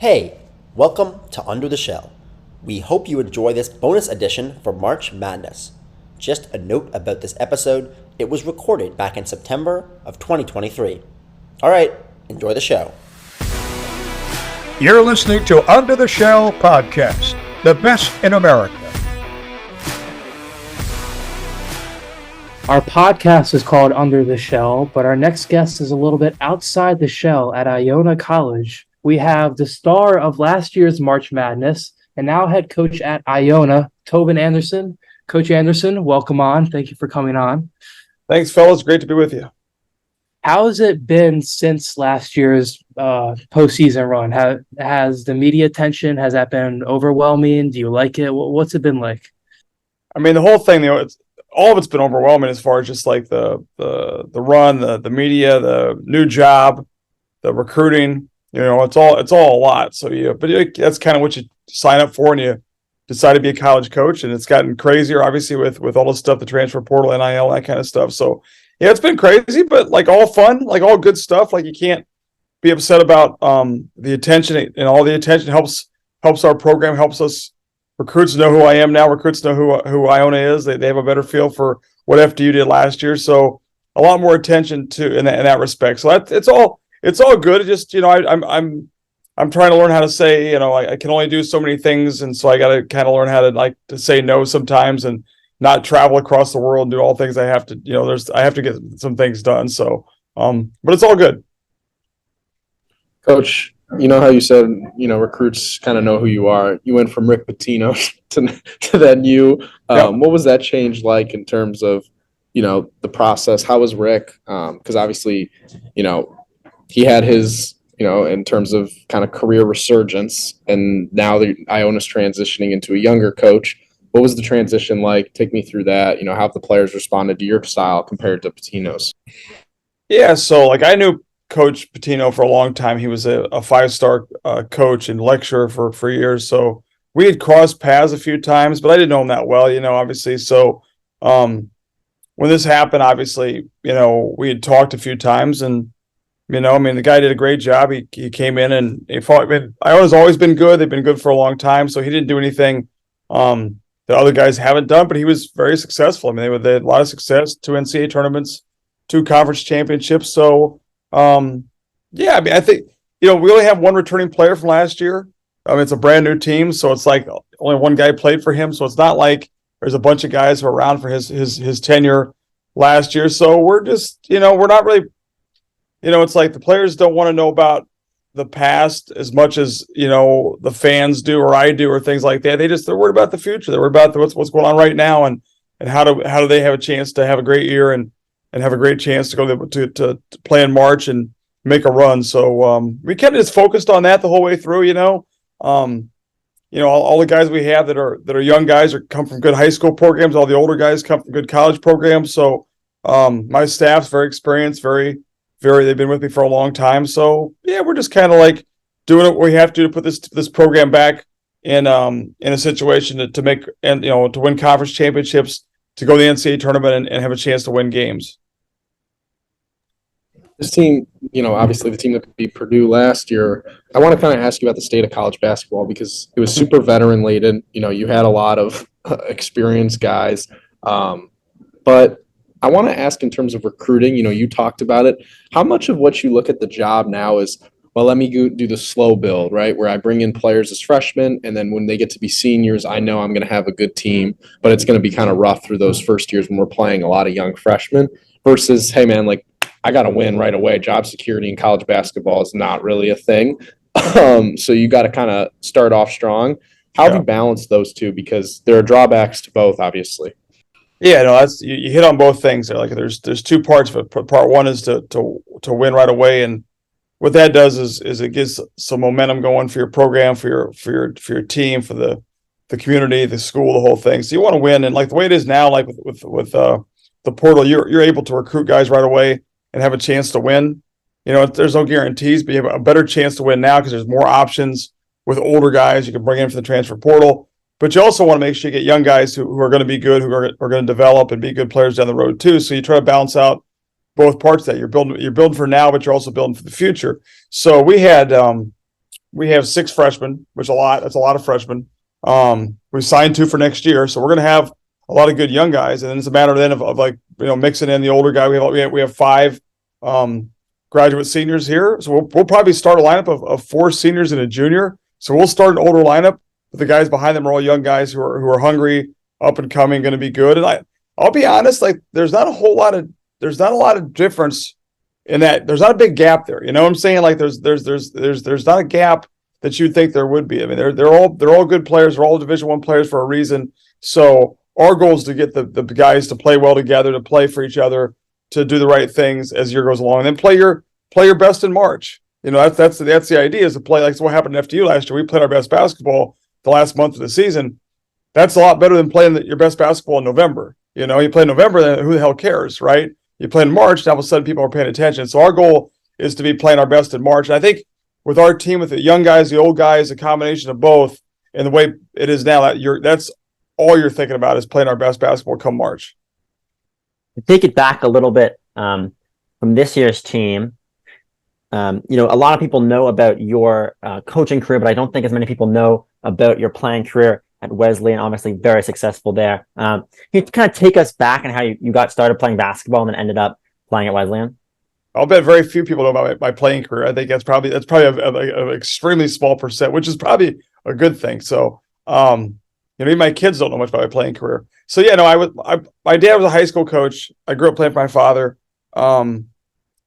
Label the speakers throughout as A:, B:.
A: Hey, welcome to Under the Shell. We hope you enjoy this bonus edition for March Madness. Just a note about this episode, it was recorded back in September of 2023. All right, enjoy the show.
B: You're listening to Under the Shell Podcast, the best in America.
C: Our podcast is called Under the Shell, but our next guest is a little bit outside the shell at Iona College. We have the star of last year's March Madness and now head coach at Iona, Tobin Anderson. Coach Anderson, welcome on. Thank you for coming on.
D: Thanks, fellas. Great to be with you.
C: How has it been since last year's postseason run? Has the media attention, has that been overwhelming? Do you like it? What's it been like?
D: I mean, the whole thing, all of it's been overwhelming as far as just like the run, the media, the new job, the recruiting. It's all a lot. So that's kind of what you sign up for when you decide to be a college coach. And it's gotten crazier, obviously, with all the stuff, the transfer portal, NIL, that kind of stuff. So yeah, it's been crazy, but like all fun, like all good stuff. Like you can't be upset about the attention, and all the attention helps our program, helps us. Recruits know who I am now. Recruits know who Iona is. They have a better feel for what FDU did last year. So a lot more attention to in that respect. So it's all good. It just I'm trying to learn how to say, I can only do so many things, and so I got to kind of learn how to say no sometimes and not travel across the world and do all things I have to. I have to get some things done. So, but it's all good.
E: Coach, you know how you said, recruits kind of know who you are. You went from Rick Pitino to then you.
D: Yep.
E: What was that change like in terms of, the process? How was Rick? Because obviously, he had his, in terms of kind of career resurgence, and now Iona's transitioning into a younger coach. What was the transition like? Take me through that. How have the players responded to your style compared to Pitino's?
D: Yeah, so I knew Coach Pitino for a long time. He was a five-star coach and lecturer for years. So we had crossed paths a few times, but I didn't know him that well, obviously. So when this happened, obviously, we had talked a few times, and the guy did a great job. He came in and he fought. Iona's always been good. They've been good for a long time. So he didn't do anything that other guys haven't done, but he was very successful. They had a lot of success, 2 NCAA tournaments, 2 conference championships. So I think, we only have one returning player from last year. It's a brand new team. So it's like only one guy played for him. So it's not like there's a bunch of guys who are around for his tenure last year. So we're just, we're not really, it's like the players don't want to know about the past as much as, the fans do or I do or things like that. They're worried about the future. They're worried about what's going on right now and how do they have a chance to have a great year and have a great chance to go to play in March and make a run. So we kept just focused on that the whole way through. All the guys we have that are young guys come from good high school programs. All the older guys come from good college programs. So my staff's very experienced, very they've been with me for a long time. So yeah, we're just kind of doing what we have to put this program back in a situation to make and to win conference championships, to go to the NCAA tournament and have a chance to win games.
E: This team, obviously the team that beat Purdue last year, I want to kind of ask you about the state of college basketball because it was super veteran laden. You had a lot of experienced guys. But I want to ask in terms of recruiting, you talked about it. How much of what you look at the job now is, well, let me do the slow build, right? Where I bring in players as freshmen, and then when they get to be seniors, I know I'm going to have a good team, but it's going to be kind of rough through those first years when we're playing a lot of young freshmen versus, hey, man, I got to win right away. Job security in college basketball is not really a thing. So you got to kind of start off strong. How have you balanced those two? Because there are drawbacks to both, obviously.
D: Yeah, no, that's you hit on both things there. There's 2 parts of it. Part one is to win right away, and what that does is it gives some momentum going for your program, for your team, for the community, the school, the whole thing. So you want to win, and the way it is now, with the portal, you're able to recruit guys right away and have a chance to win. There's no guarantees, but you have a better chance to win now because there's more options with older guys you can bring in for the transfer portal. But you also want to make sure you get young guys who are going to be good, who are going to develop and be good players down the road too. So you try to balance out both parts of that. You're building for now, but you're also building for the future. So we had we have 6 freshmen, which that's a lot of freshmen. We signed 2 for next year, so we're going to have a lot of good young guys, and then it's a matter then of like, mixing in the older guy. We have 5 graduate seniors here, so we'll probably start a lineup of 4 seniors and a junior. So we'll start an older lineup, but the guys behind them are all young guys who are hungry, up and coming, going to be good. And I'll be honest, like there's not a lot of difference in that. There's not a big gap there. You know what I'm saying? Like there's not a gap that you'd think there would be. I mean, they're all good players. They're all Division I players for a reason. So our goal is to get the guys to play well together, to play for each other, to do the right things as the year goes along, and then play your best in March. That's the idea, is to play like what happened in FDU last year. We played our best basketball the last month of the season. That's a lot better than playing your best basketball in November. You play in November, then who the hell cares, right? You play in March, now all of a sudden people are paying attention. So our goal is to be playing our best in March. And I think with our team, with the young guys, the old guys, a combination of both, and the way it is now, that's all you're thinking about is playing our best basketball come March.
A: To take it back a little bit from this year's team, a lot of people know about your coaching career, but I don't think as many people know about your playing career at Wesleyan. Obviously very successful there. Can you kind of take us back and how you got started playing basketball and then ended up playing at Wesleyan?
D: I'll bet very few people know about my playing career. I think that's probably an extremely small percent, which is probably a good thing. So, even my kids don't know much about my playing career. So yeah, no, my dad was a high school coach. I grew up playing for my father. I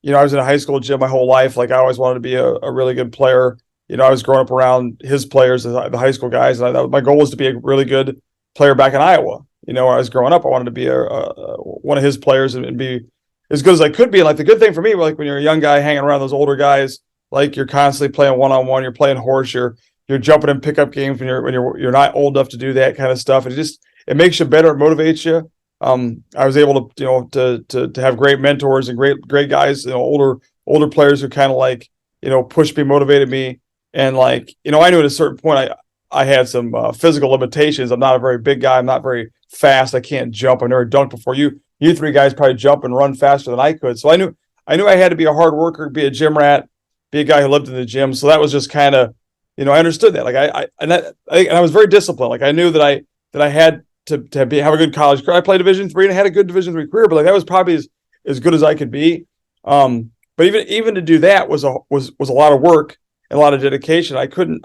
D: was in a high school gym my whole life. Like I always wanted to be a really good player. I was growing up around his players, the high school guys. And my goal was to be a really good player back in Iowa. Where I was growing up, I wanted to be one of his players and be as good as I could be. And like the good thing for me, like when you're a young guy hanging around those older guys, like you're constantly playing one-on-one, you're playing horse, you're jumping in pickup games when you're not old enough to do that kind of stuff. And it makes you better, it motivates you. I was able to have great mentors and great guys, older players who kind of like, pushed me, motivated me. And like, I knew at a certain point I had some physical limitations. I'm not a very big guy. I'm not very fast. I can't jump. I've never dunked before. You 3 guys probably jump and run faster than I could. So I knew I had to be a hard worker, be a gym rat, be a guy who lived in the gym. So that was just kind of, I understood that. Like I was very disciplined. Like I knew that I had to have a good college career. I played Division III and had a good Division III career, but like that was probably as good as I could be. But even to do that was a lot of work and a lot of dedication. I couldn't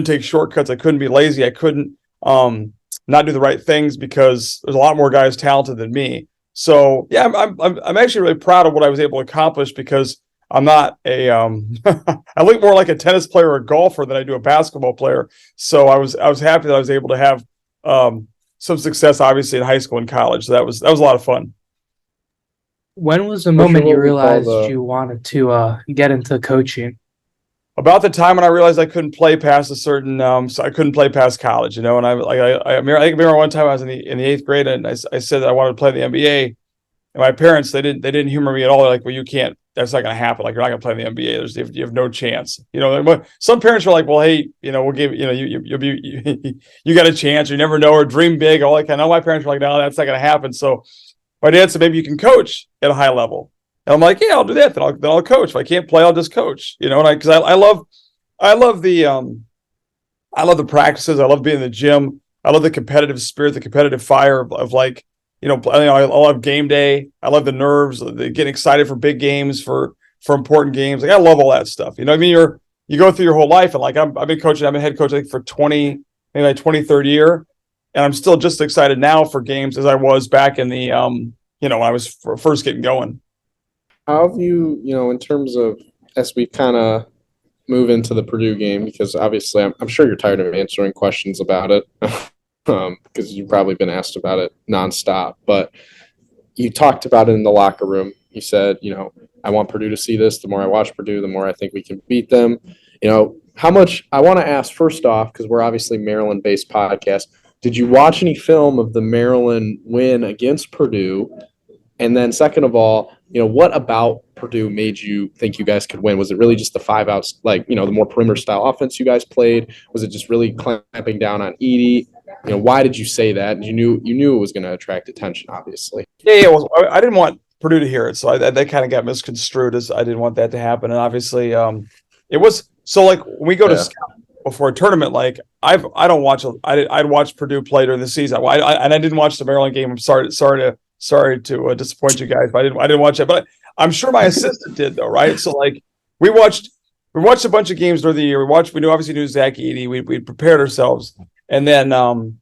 D: take shortcuts. I couldn't be lazy. I couldn't not do the right things because there's a lot more guys talented than me. So yeah, I'm actually really proud of what I was able to accomplish because I'm not I look more like a tennis player or a golfer than I do a basketball player. So I was happy that I was able to have some success, obviously in high school and college. So that was a lot of fun.
C: When was the moment you realized you wanted to get into coaching?
D: About the time when I realized I couldn't play past a certain, so I couldn't play past college, and I remember one time I was in the 8th grade and I said that I wanted to play the NBA, and my parents they didn't humor me at all. They're like, well, you can't. That's not going to happen. Like you're not going to play in the NBA. You have no chance. Some parents are like, well, hey, we'll give you got a chance. You never know, or dream big. All that kind of. My parents were like, no, that's not going to happen. So my dad said, maybe you can coach at a high level. And I'm like, yeah, I'll do that. Then I'll coach. If I can't play, I'll just coach. Because I love the practices. I love being in the gym. I love the competitive spirit, the competitive fire of like, I love game day. I love the nerves, getting excited for big games, for important games. Like I love all that stuff. You go through your whole life, and like I've been coaching. I've been head coach I think for 20, maybe my 23rd year, and I'm still just excited now for games as I was back in the when I was first getting going.
E: How have you, in terms of as we kind of move into the Purdue game, because obviously I'm sure you're tired of answering questions about it. Because you've probably been asked about it nonstop, but you talked about it in the locker room. You said, I want Purdue to see this. The more I watch Purdue, the more I think we can beat them. How much I want to ask first off, because we're obviously Maryland-based podcast. Did you watch any film of the Maryland win against Purdue? And then second of all, what about Purdue made you think you guys could win? Was it really just the 5 outs, like, the more perimeter style offense you guys played? Was it just really clamping down on Edey? Why did you say that? You knew it was going to attract attention, obviously.
D: Yeah. Well, I didn't want Purdue to hear it, so that kind of got misconstrued as I didn't want that to happen. And obviously, it was So like when we go to
E: Yeah.
D: scout before a tournament, like I'd watch Purdue play during the season. And I didn't watch the Maryland game. I'm sorry to disappoint you guys, but I didn't watch it. But I'm sure my assistant did though, right? So like we watched a bunch of games during the year. We obviously knew Zach Edey. We prepared ourselves, and then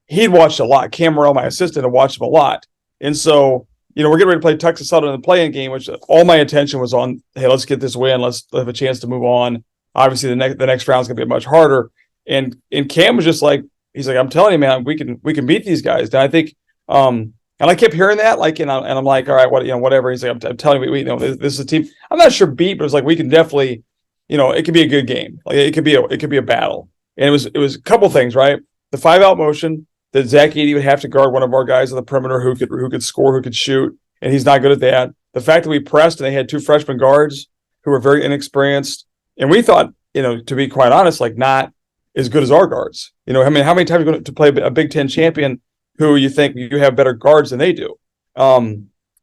D: he'd watched a lot. Cam Morrell, my assistant, had watched him a lot, and so. We're getting ready to play Texas Southern in the play-in game, which all my attention was on, hey, let's get this win. Let's have a chance to move on. Obviously, the next round is going to be much harder. And Cam was just like, he's like, I'm telling you, man, we can beat these guys. And I think, and I kept hearing that, like, and I'm like, all right, whatever. He's like, I'm telling you, this is a team. I'm not sure beat, but it's like we can definitely, it could be a good game. Like it could be a battle. And it was a couple things, right? The 5-out motion. That Zach Edey would have to guard one of our guys on the perimeter who could score, who could shoot, and he's not good at that. The fact that we pressed and they had 2 freshman guards who were very inexperienced, and we thought, to be quite honest, like not as good as our guards. How many times are you going to play a Big Ten champion who you think you have better guards than they do?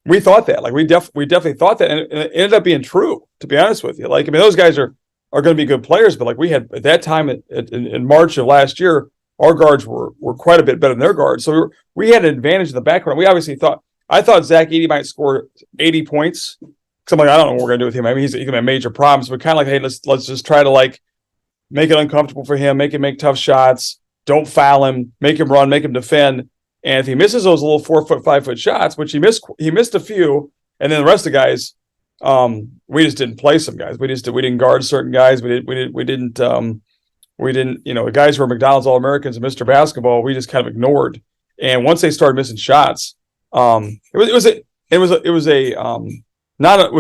D: We thought that, like we definitely thought that, and it ended up being true. To be honest with you, like those guys are going to be good players, but like we had at that time in March of last year. Our guards were quite a bit better than their guards. So we had an advantage in the background. We obviously I thought Zach Edey might score 80 points. Because I'm like, I don't know what we're going to do with him. I mean, he's going to have major problems. We're kind of like, hey, let's just try to like make it uncomfortable for him, make him make tough shots, don't foul him, make him run, make him defend. And if he misses those little 4-foot, 5-foot shots, which he missed a few, and then the rest of the guys, we just didn't play some guys. We didn't guard certain guys. We didn't the guys who were McDonald's All-Americans and Mr. Basketball, we just kind of ignored. And once they started missing shots, it was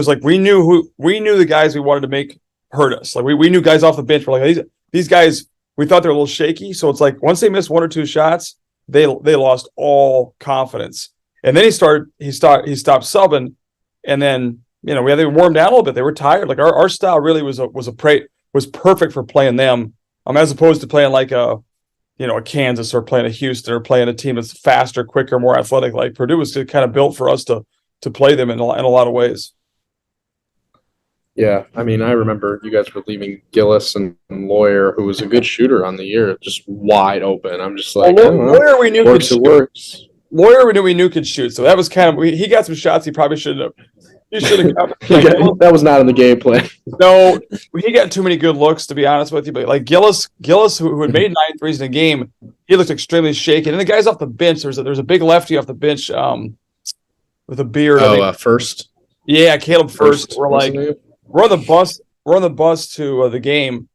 D: like we knew the guys we wanted to make hurt us. Like we knew guys off the bench were like these guys, we thought they were a little shaky. So it's like once they missed 1 or 2 shots, they lost all confidence. And then he stopped subbing, and then we had to warm down a little bit. They were tired. Like our style really was perfect for playing them. As opposed to playing like a Kansas or playing a Houston or playing a team that's faster, quicker, more athletic. Like Purdue was kind of built for us to play them in a lot of ways.
E: Yeah, I mean, I remember you guys were leaving Gillis and Lawyer, who was a good shooter on the year, just wide open. I'm just like,
D: Lawyer we knew
E: could shoot. Works.
D: Lawyer we knew could shoot, so that was kind of he got some shots he probably shouldn't have. He should have.
E: That was not in the game plan.
D: No, he got too many good looks, to be honest with you. But like Gillis, who had made 9 threes in a game, he looked extremely shaky. And the guys off the bench, there's a big lefty off the bench with a beard.
E: First.
D: Yeah, Caleb First. We're on the bus to the game,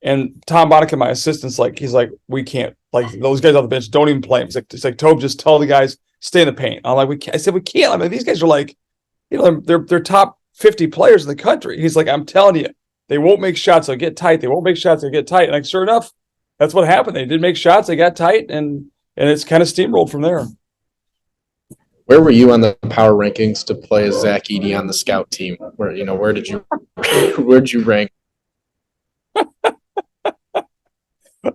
D: and Tom Bonick, my assistant's like, he's like, we can't, like those guys off the bench, don't even play him. It's like Tobe, just tell the guys stay in the paint. I'm like, I said we can't. I mean, these guys are like. They're top 50 players in the country. He's like, I'm telling you, they won't make shots. They'll get tight. They won't make shots. They'll get tight. And like, sure enough, that's what happened. They did make shots. They got tight, and it's kind of steamrolled from there.
E: Where were you on the power rankings to play as Zach Edey on the scout team? Where did you rank?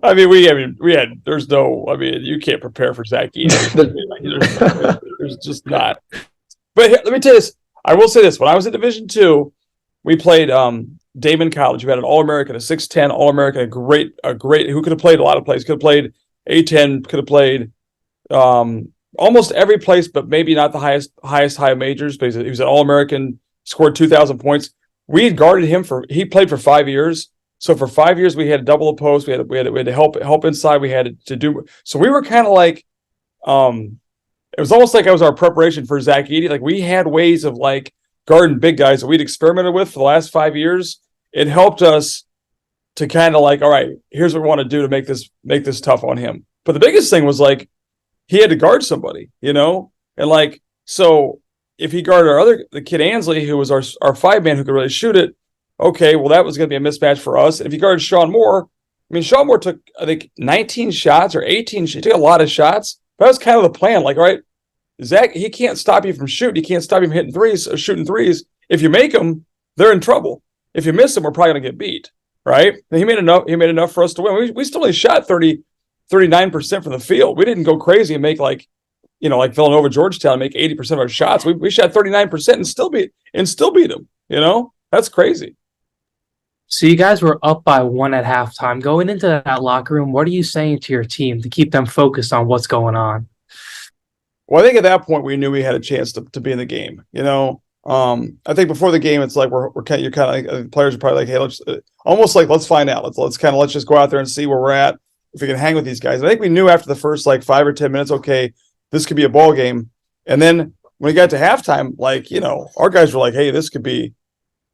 D: I mean, we had. There's no. I mean, you can't prepare for Zach Edey. There's just not. But here, let me tell you this. I will say this: when I was in Division II, we played Damon College. We had an All-American, a 6'10" All-American, a great who could have played a lot of plays. Could have played A-10. Could have played almost every place, but maybe not the highest high majors. Because he was an All-American, scored 2,000 points. We had guarded him he played for 5 years. So for 5 years, we had to double the post. We had to help inside. We had to do. So we were kind of like. It was almost like it was our preparation for Zach Edey. Like we had ways of like guarding big guys that we'd experimented with for the last 5 years. It helped us to kind of like, all right, here's what we want to do to make this tough on him. But the biggest thing was like he had to guard somebody, and like so if he guarded the kid Ansley, who was our 5-man who could really shoot it, okay, well that was going to be a mismatch for us. And if he guarded Sean Moore, I mean Sean Moore took I think 19 shots or 18. He took a lot of shots. That was kind of the plan. Like, all right, Zach, he can't stop you from shooting. He can't stop you from hitting threes or shooting threes. If you make them, they're in trouble. If you miss them, we're probably going to get beat, right? And he made enough for us to win. We still only shot 39% from the field. We didn't go crazy and make like Villanova, Georgetown, and make 80% of our shots. We shot 39% and still beat them. That's crazy.
C: So you guys were up by 1 at halftime. Going into that locker room, what are you saying to your team to keep them focused on what's going on?
D: Well, I think at that point we knew we had a chance to be in the game. I think before the game, it's like we're kind. You're kind of like the players are probably like, hey, let's almost like let's find out. Let's just go out there and see where we're at if we can hang with these guys. I think we knew after the first like 5 or 10 minutes, okay, this could be a ball game. And then when we got to halftime, our guys were like, hey, this could be,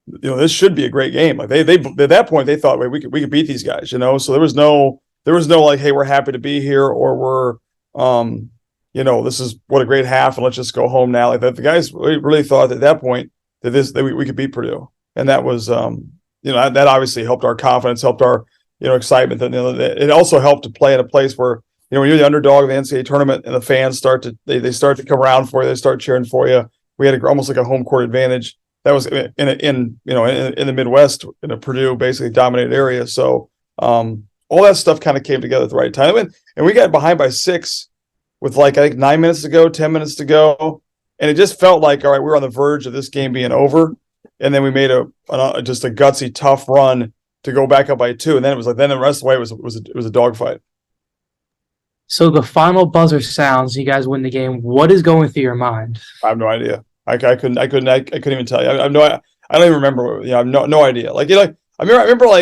D: this should be a great game. Like they at that point they thought, wait, we could beat these guys. So there was no like, hey, we're happy to be here, or this is what a great half, and let's just go home now. Like that, the guys really thought at that point that we could beat Purdue, and that was that obviously helped our confidence, helped our excitement. And it also helped to play in a place where when you're the underdog of the NCAA tournament and the fans start to come around for you, they start cheering for you. We had almost like a home court advantage. That was in the Midwest, in a Purdue basically dominated area. So all that stuff kind of came together at the right time, and we got behind by 6. With I think 9 minutes to go, 10 minutes to go. And it just felt like, all right, we're on the verge of this game being over. And then we made just a gutsy, tough run to go back up by 2. And then then the rest of the way it was a dogfight.
E: So the final buzzer sounds, you guys win the game. What is going through your mind?
D: I have no idea. I couldn't even tell you. I don't even remember. I have no idea. I remember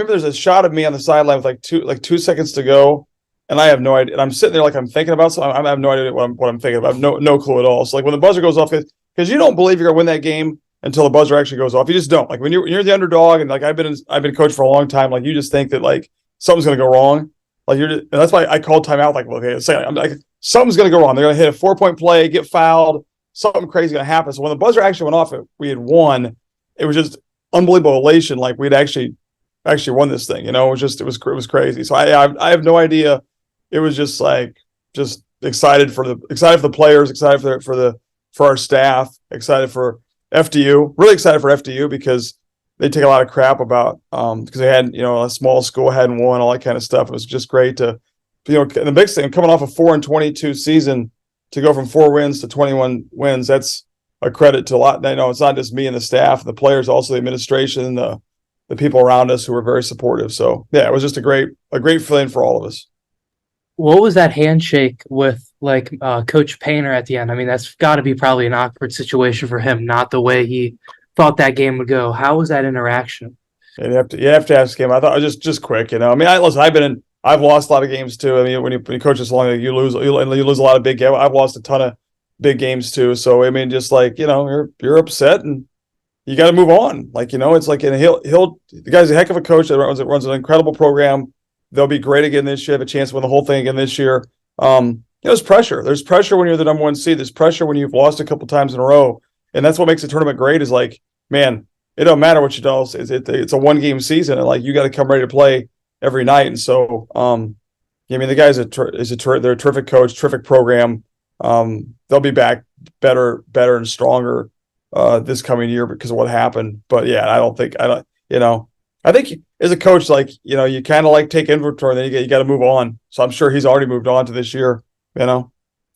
D: there's a shot of me on the sideline with 2 seconds to go. And I have no idea. And I'm sitting there like I'm thinking about something. I have no idea what I'm thinking about. I have no clue at all. So when the buzzer goes off, because you don't believe you're gonna win that game until the buzzer actually goes off. You just don't. Like when you're the underdog, and I've been coached for a long time. You just think that something's gonna go wrong. And that's why I called timeout. I'm like something's gonna go wrong. They're gonna hit a 4-point play, get fouled, something crazy gonna happen. So when the buzzer actually went off, we had won. It was just unbelievable elation. We'd actually won this thing. It was crazy. So I have no idea. It was just excited for the players, excited for our staff, excited for FDU, really excited for FDU because they take a lot of crap about because they had a small school, hadn't won, all that kind of stuff. It was just great to and the big thing coming off a 4-22 season to go from 4 wins to 21 wins. That's a credit to a lot. It's not just me and the staff, the players, also the administration, the people around us who were very supportive. So yeah, it was just a great feeling for all of us.
E: What was that handshake with Coach Painter at the end? I mean, that's got to be probably an awkward situation for him, not the way he thought that game would go. How was that interaction?
D: You have to ask him. I thought it was just quick. I've lost a lot of games too. I mean, when you coach this long, you lose a lot of big games. I've lost a ton of big games too. So I mean, you're upset and you got to move on. It's the guy's a heck of a coach that runs an incredible program. They'll be great again this year. Have a chance to win the whole thing again this year. There's pressure. There's pressure when you're the number 1 seed. There's pressure when you've lost a couple times in a row, and that's what makes the tournament great. Is man, it don't matter what you do. It's a 1-game season, and you got to come ready to play every night. And so, the guys they're a terrific coach, terrific program. They'll be back better and stronger this coming year because of what happened. But yeah, I think as a coach, you kind of take inventory, and then you got to move on. So I'm sure he's already moved on to this year,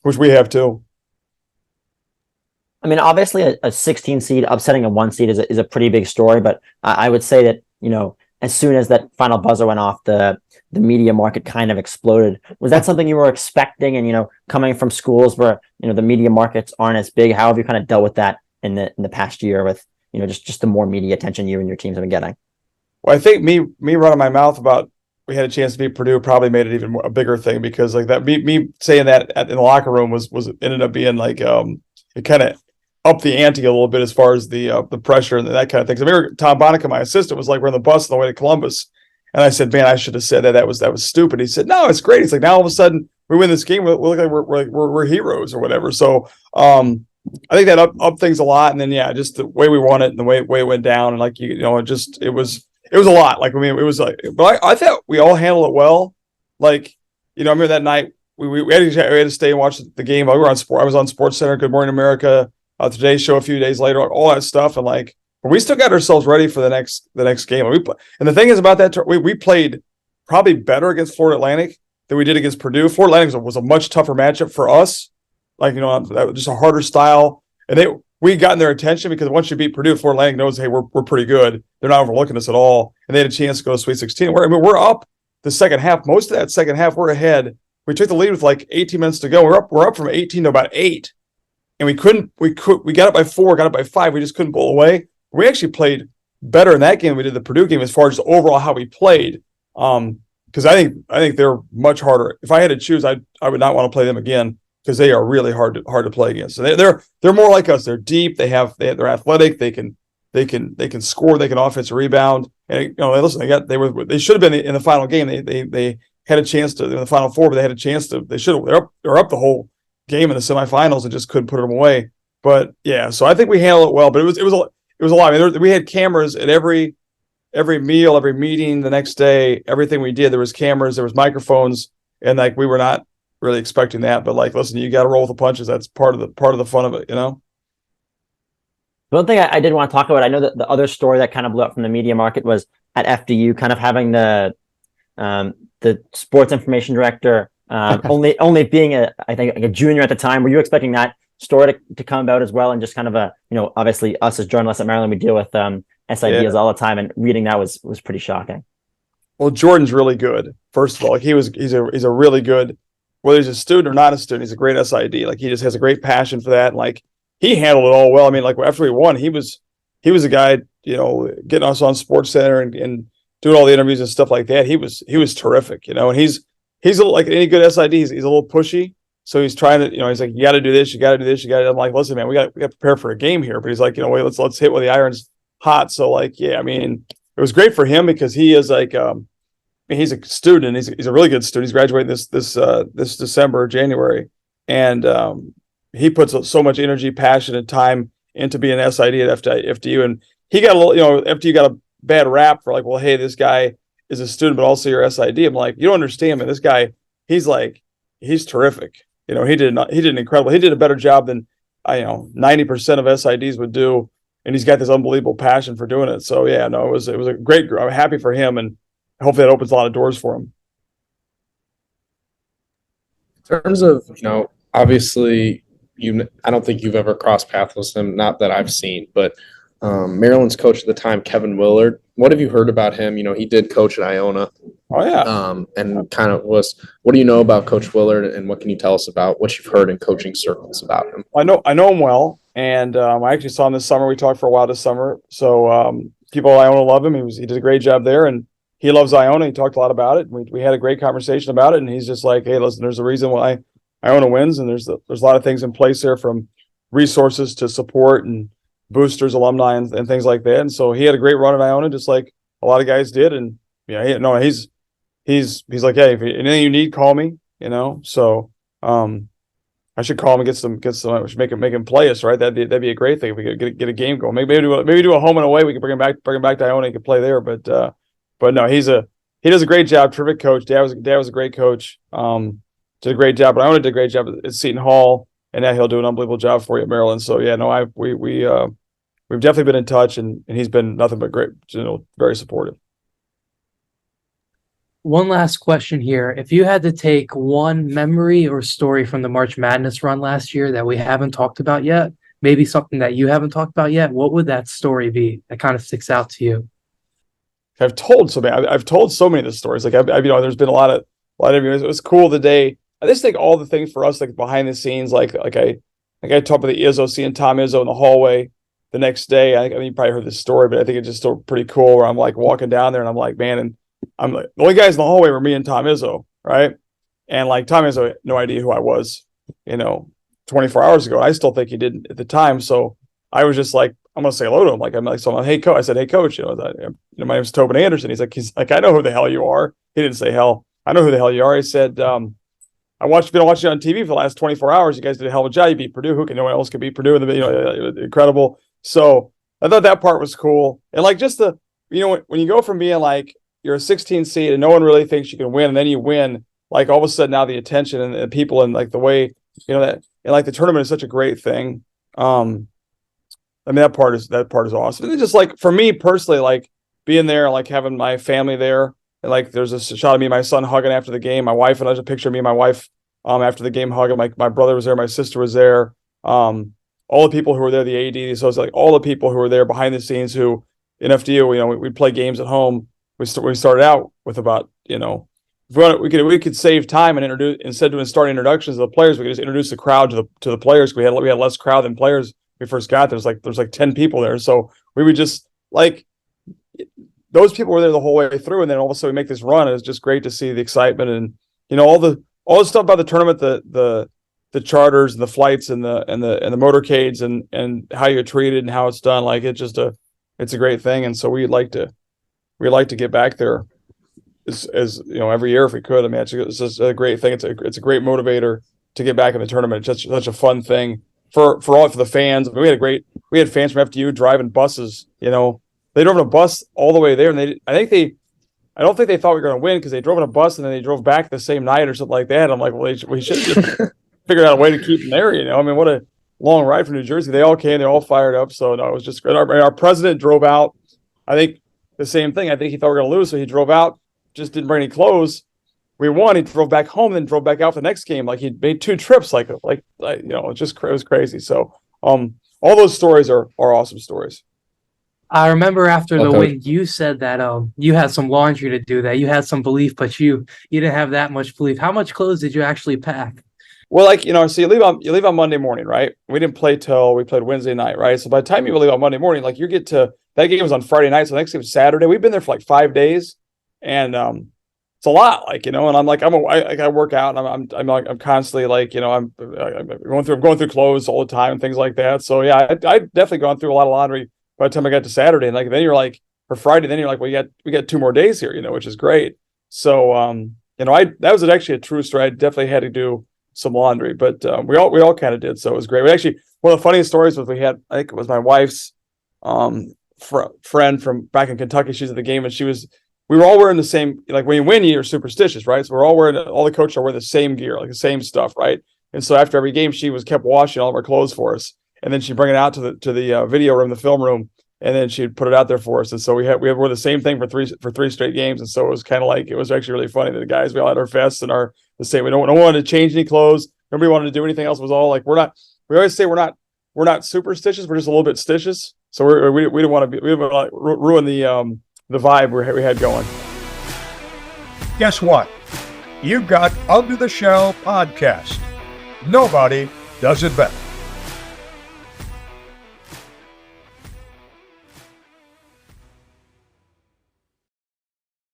D: which we have too.
A: I mean, obviously a 16 seed upsetting a 1 seed is a pretty big story, but I would say that, as soon as that final buzzer went off, the media market kind of exploded. Was that something you were expecting? And, coming from schools where, the media markets aren't as big, how have you kind of dealt with that in the past year with, just the more media attention you and your teams have been getting?
D: Well, I think me running my mouth about we had a chance to beat Purdue probably made it even more, a bigger thing because that me saying that in the locker room was ended up being it kind of upped the ante a little bit as far as the pressure and that kind of thing. I remember Tom Bonica, my assistant, was we're on the bus on the way to Columbus, and I said, "Man, I should have said that. That was stupid." He said, "No, it's great." It's now all of a sudden we win this game, we look like we're heroes or whatever. So I think that up things a lot, and then just the way we won it and the way it went down, and it was a lot. It was but I thought we all handled it well. I remember that night we had to stay and watch the game. I was on Sports Center, Good Morning America, Today's Show a few days later, all that stuff, and but we still got ourselves ready for the next game. And the thing is about that, we played probably better against Florida Atlantic than we did against Purdue. Florida Atlantic was a much tougher matchup for us. Just a harder style, and we gotten their attention because once you beat Purdue, Florida Atlantic knows, hey, we're pretty good. They're not overlooking us at all, and they had a chance to go to Sweet 16. We're up the second half. Most of that second half, we're ahead. We took the lead with like 18 minutes to go. We're up from 18 to about 8, and we got up by 4, got up by 5. We just couldn't pull away. We actually played better in that game than we did the Purdue game as far as overall how we played. Because I think they're much harder. If I had to choose, I would not want to play them again because they are really hard to play against. So they're more like us. They're deep. They're athletic. They can score. They can offensive rebound. And listen, they should have been in the final game. They had a chance to in the Final Four, but they had a chance to. They're up the whole game in the semifinals and just couldn't put them away. But yeah, so I think we handled it well. But it was a lot. I mean, we had cameras at every meal, every meeting the next day, everything we did, there was cameras, there was microphones, and like we were not really expecting that. But like, listen, you got to roll with the punches. That's part of the fun of it,
A: One thing I did want to talk about, I know that the other story that kind of blew up from the media market was at FDU, kind of having the sports information director only being I think a junior at the time. Were you expecting that story to come about as well? And just kind of obviously us as journalists at Maryland, we deal with SIDs all the time, and reading that was pretty shocking.
D: Well, Jordan's really good. First of all, like he's a really good, whether he's a student or not a student, he's a great SID. Like he just has a great passion for that. And like he handled it all well. I mean, like after we won, he was a guy, getting us on Sports Center and doing all the interviews and stuff like that. He was terrific, and he's like any good SID. He's a little pushy. So he's trying to, he's like, you got to do this, you got to do this, you got to. I'm like, listen, man, we got to prepare for a game here. But he's like, wait, let's hit with the irons hot. So like, yeah, I mean, it was great for him because he is like, he's a student. He's a really good student. He's graduating this December, January, and he puts so much energy, passion, and time into being an SID at FDU. And he got a little, FDU got a bad rap for like, well, hey, this guy is a student, but also your SID. I'm like, you don't understand, man. This guy, he's terrific. He did an incredible. He did a better job than 90% of SIDs would do, and he's got this unbelievable passion for doing it. So yeah, no, it was a great. I'm happy for him, and hopefully that opens a lot of doors for him.
E: In terms of obviously I don't think you've ever crossed paths with him, not that I've seen, but Maryland's coach at the time, Kevin Willard. What have you heard about him? He did coach at Iona.
D: Oh yeah.
E: And kind of what do you know about Coach Willard, and what can you tell us about what you've heard in coaching circles about him?
D: I know him well, and I actually saw him this summer. We talked for a while this summer. So people at Iona love him. He did a great job there, and he loves Iona. He talked a lot about it. We had a great conversation about it, and he's just like, hey, listen, there's a reason why Iona wins, and there's a lot of things in place there, from resources to support and boosters, alumni, and things like that. And so he had a great run at Iona, just like a lot of guys did. And he's like, hey, if anything you need, call me. So I should call him and get some. I should make him play us, right? That'd be a great thing if we could get a game going. Maybe do a home and away. We could bring him back to Iona. He could play there. But no, he does a great job. Terrific coach. Dad was a great coach. Did a great job. But Iona did a great job at Seton Hall. And now he'll do an unbelievable job for you at Maryland. So yeah, no, we've definitely been in touch, and he's been nothing but great, very supportive.
C: One last question here. If you had to take one memory or story from the March Madness run last year that we haven't talked about yet, maybe something that you haven't talked about yet, what would that story be that kind of sticks out to you?
D: I've told so many of the stories. Like there's been a lot of interviews. It was cool the day. I just think all the things for us, like behind the scenes, like I talked about the Izzo, seeing Tom Izzo in the hallway the next day. I mean, you probably heard this story, but I think it's just still pretty cool. Where I'm like walking down there, and I'm like, man, and I'm like, the only guys in the hallway were me and Tom Izzo, right? And like Tom Izzo had no idea who I was, 24 hours ago. I still think he didn't at the time. So I was just like, I'm gonna say hello to him. Like I'm like, hey coach. I said, hey coach, my name's Tobin Anderson. He's like, I know who the hell you are. He didn't say hell. I know who the hell you are. He said, been watching you on TV for the last 24 hours. You guys did a hell of a job. You beat Purdue. No one else could beat Purdue. Incredible. So I thought that part was cool. And like just when you go from being like you're a 16 seed and no one really thinks you can win, and then you win, like all of a sudden now the attention and the people and like the way that, and like the tournament is such a great thing. I mean that part is awesome. And then just like for me personally, like being there, like having my family there. And like there's a shot of me and my son hugging after the game. My wife, and there's a picture of me and my wife after the game hugging. My brother was there, my sister was there. all the people who were there, the AD, so it's like all the people who were there behind the scenes who in FDU, we'd play games at home. We started out with about, if we could save time and introduce, instead of starting introductions of the players, we could just introduce the crowd to the players. We had less crowd than players when we first got there. There's like 10 people there. So we would just those people were there the whole way through, and then all of a sudden we make this run. It was just great to see the excitement and all the stuff about the tournament, the charters and the flights and the motorcades and how you're treated and how it's done. Like it's a great thing, and so we'd like to get back there as every year if we could. I mean, it's just a great thing. It's a great motivator to get back in the tournament. It's just such a fun thing for the fans. I mean, we had fans from FDU driving buses. They drove in a bus all the way there, and I don't think they thought we were going to win because they drove in a bus and then they drove back the same night or something like that. I'm like, well, we should just figure out a way to keep them there. I mean, what a long ride from New Jersey. They all came, they're all fired up. So no, it was just great. Our president drove out. I think the same thing. I think he thought we were going to lose, so he drove out, just didn't bring any clothes. We won. He drove back home, then drove back out for the next game. Like he made 2 trips. It was crazy. So all those stories are awesome stories.
C: I remember after the win, you said that you had some laundry to do, that you had some belief, but you didn't have that much belief. How much clothes did you actually pack?
D: Well, so you leave on Monday morning, right? We didn't play we played Wednesday night, right? So by the time you leave on Monday morning, you get to that game was on Friday night, so the next game was Saturday. We've been there for 5 days, and it's a lot, and I work out, and I'm constantly I'm going through clothes all the time and things like that. So yeah, I definitely gone through a lot of laundry by the time I got to Saturday, and then you're for Friday, then you're we got 2 more days here, which is great. So that was actually a true story. I definitely had to do some laundry, but we all kind of did, so it was great. We actually, one of the funniest stories was we had, I think it was my wife's friend from back in Kentucky. She's at the game, and we were all wearing the same, when you win, you're superstitious, right? So we're all wearing, all the coaches are wearing the same gear, the same stuff, right? And so after every game, she kept washing all of our clothes for us, and then she'd bring it out to the video room, the film room, and then she'd put it out there for us. And so we wore the same thing for three straight games, and so it was kind of it was actually really funny that the guys, we all had our vests and the same. We don't want to change any clothes. Nobody wanted to do anything else. It was all we always say we're not superstitious. We're just a little bit stitious. So we didn't want to ruin the vibe we had going.
B: Guess what? You've got Under the Shell podcast. Nobody does it better.